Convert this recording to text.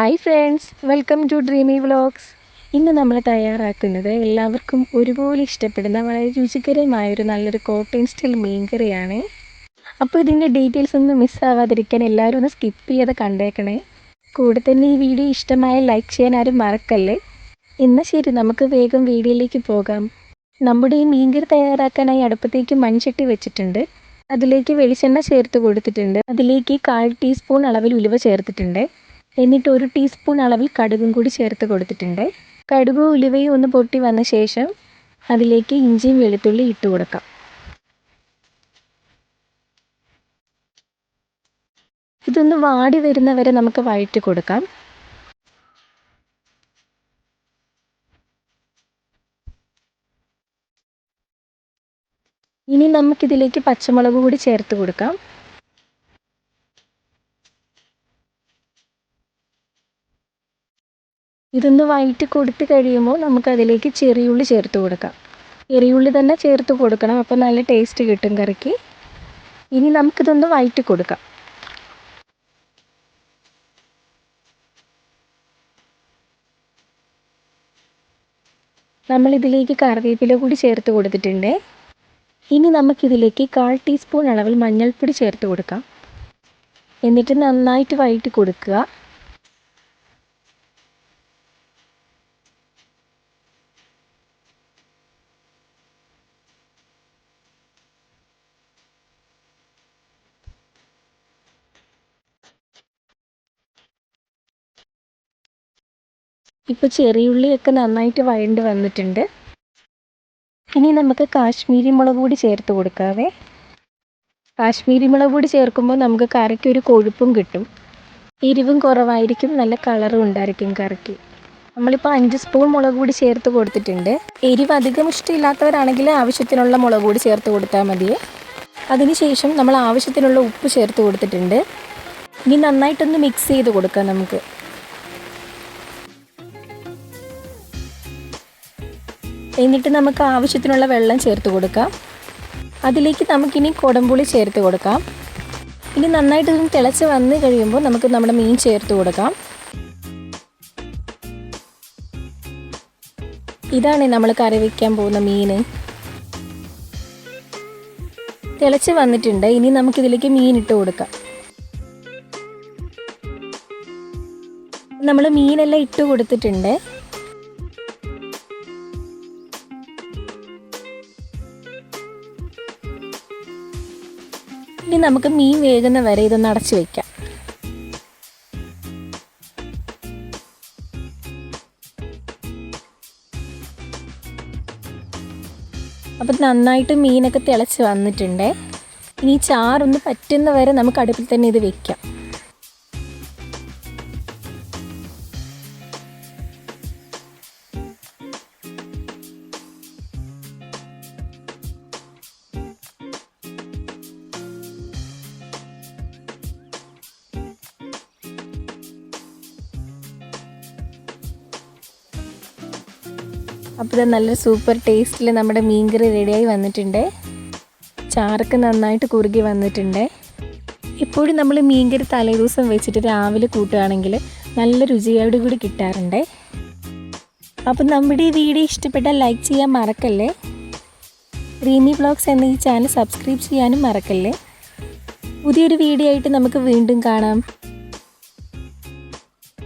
Hi friends, welcome to Dreamy Vlogs. ഇന്ന് നമ്മൾ തയ്യാറാക്കുന്നത് എല്ലാവർക്കും ഒരുപോലെ ഇഷ്ടപ്പെടുന്ന വളരെ രുചികരമായൊരു നല്ലൊരു കോട്ടയം സ്റ്റൈൽ മീൻ കറിയാണ്. അപ്പോൾ ഇതിൻ്റെ ഡീറ്റെയിൽസ് ഒന്നും മിസ്സാവാതിരിക്കാൻ എല്ലാവരും ഒന്ന് സ്കിപ്പ് ചെയ്ത് കണ്ടേക്കണേ. കൂടെ തന്നെ ഈ വീഡിയോ ഇഷ്ടമായ ലൈക്ക് ചെയ്യാൻ ആരും മറക്കല്ലേ. എന്നാൽ ശരി, നമുക്ക് വേഗം വീഡിയോയിലേക്ക് പോകാം. നമ്മുടെ ഈ മീൻകറി തയ്യാറാക്കാനായി അടുപ്പത്തേക്ക് മൺചട്ടി വെച്ചിട്ടുണ്ട്. അതിലേക്ക് വെളിച്ചെണ്ണ ചേർത്ത് കൊടുത്തിട്ടുണ്ട്. അതിലേക്ക് 1/4 ടീസ്പൂൺ അളവിൽ ഉലുവ ചേർത്തിട്ടുണ്ട്. എന്നിട്ട് 1 ടീസ്പൂൺ അളവിൽ കടുകും കൂടി ചേർത്ത് കൊടുത്തിട്ടുണ്ട്. കടുകും ഉലുവയും ഒന്ന് പൊട്ടി വന്ന ശേഷം അതിലേക്ക് ഇഞ്ചിയും വെളുത്തുള്ളി ഇട്ട് കൊടുക്കാം. ഇതൊന്ന് വാടി വരുന്നവരെ നമുക്ക് വഴറ്റി കൊടുക്കാം. ഇനി നമുക്കിതിലേക്ക് പച്ചമുളക് കൂടി ചേർത്ത് കൊടുക്കാം. ഇതൊന്ന് വഴറ്റി കൊടുത്ത് കഴിയുമ്പോൾ നമുക്കതിലേക്ക് ചെറിയുള്ളി ചേർത്ത് കൊടുക്കാം. ചെറിയുള്ളി തന്നെ ചേർത്ത് കൊടുക്കണം, അപ്പോൾ നല്ല ടേസ്റ്റ് കിട്ടും കറിക്ക്. ഇനി നമുക്കിതൊന്ന് വഴറ്റി കൊടുക്കാം. നമ്മളിതിലേക്ക് കറിവേപ്പില കൂടി ചേർത്ത് കൊടുത്തിട്ടുണ്ട്. ഇനി നമുക്കിതിലേക്ക് 1/4 ടീസ്പൂൺ അളവിൽ മഞ്ഞൾപ്പൊടി ചേർത്ത് കൊടുക്കാം. എന്നിട്ട് നന്നായിട്ട് വഴറ്റി കൊടുക്കുക. ഇപ്പോൾ ചെറിയുള്ളിയൊക്കെ നന്നായിട്ട് വഴണ്ട് വന്നിട്ടുണ്ട്. ഇനി നമുക്ക് കാശ്മീരി മുളക് പൊടി ചേർത്ത് കൊടുക്കാവേ. കാശ്മീരി മുളക് പൊടി ചേർക്കുമ്പോൾ നമുക്ക് കറിക്ക് ഒരു കൊഴുപ്പും കിട്ടും. എരിവും കുറവായിരിക്കും, നല്ല കളറും ഉണ്ടായിരിക്കും കറിക്ക്. നമ്മളിപ്പോൾ 5 സ്പൂൺ മുളക് പൊടി ചേർത്ത് കൊടുത്തിട്ടുണ്ട്. എരിവ് അധികം ഇഷ്ടമില്ലാത്തവരാണെങ്കിൽ ആവശ്യത്തിനുള്ള മുളക് പൊടി ചേർത്ത് കൊടുത്താൽ മതി. അതിനുശേഷം നമ്മൾ ആവശ്യത്തിനുള്ള ഉപ്പ് ചേർത്ത് കൊടുത്തിട്ടുണ്ട്. ഇനി നന്നായിട്ടൊന്ന് മിക്സ് ചെയ്ത് കൊടുക്കാം നമുക്ക്. എന്നിട്ട് നമുക്ക് ആവശ്യത്തിനുള്ള വെള്ളം ചേർത്ത് കൊടുക്കാം. അതിലേക്ക് നമുക്കിനി കുടംപുളി ചേർത്ത് കൊടുക്കാം. ഇനി നന്നായിട്ട് ഇതൊന്ന് തിളച്ച് വന്ന് കഴിയുമ്പോൾ നമുക്ക് നമ്മുടെ മീൻ ചേർത്ത് കൊടുക്കാം. ഇതാണ് നമ്മൾ കറി വയ്ക്കാൻ പോകുന്ന മീൻ. തിളച്ച് വന്നിട്ടുണ്ട്. ഇനി നമുക്കിതിലേക്ക് മീൻ ഇട്ട് കൊടുക്കാം. നമ്മൾ മീനെല്ലാം ഇട്ട് കൊടുത്തിട്ടുണ്ട്. ഇനി നമുക്ക് മീൻ വേകുന്ന വരെ ഇതൊന്ന് അടച്ചു വയ്ക്കാം. അപ്പം നന്നായിട്ട് മീനൊക്കെ തിളച്ച് വന്നിട്ടുണ്ട്. ഇനി ചാറൊന്ന് പറ്റുന്ന വരെ നമുക്ക് അടുപ്പിൽ തന്നെ ഇത് വെക്കാം. അപ്പോൾ നല്ല സൂപ്പർ ടേസ്റ്റിൽ നമ്മുടെ മീൻകറി റെഡിയായി വന്നിട്ടുണ്ട്. ചാറൊക്കെ നന്നായിട്ട് കുറുകി വന്നിട്ടുണ്ട്. ഇപ്പോഴും നമ്മൾ മീൻകറി തലേദിവസം വെച്ചിട്ട് രാവിലെ കൂട്ടുകയാണെങ്കിൽ നല്ല രുചിയോട് കൂടി കിട്ടാറുണ്ട്. അപ്പോൾ നമ്മുടെ ഈ വീഡിയോ ഇഷ്ടപ്പെട്ടാൽ ലൈക്ക് ചെയ്യാൻ മറക്കല്ലേ. ഡ്രീമി വ്ളോഗ്സ് എന്ന ഈ ചാനൽ സബ്സ്ക്രൈബ് ചെയ്യാനും മറക്കല്ലേ. പുതിയൊരു വീഡിയോ ആയിട്ട് നമുക്ക് വീണ്ടും കാണാം.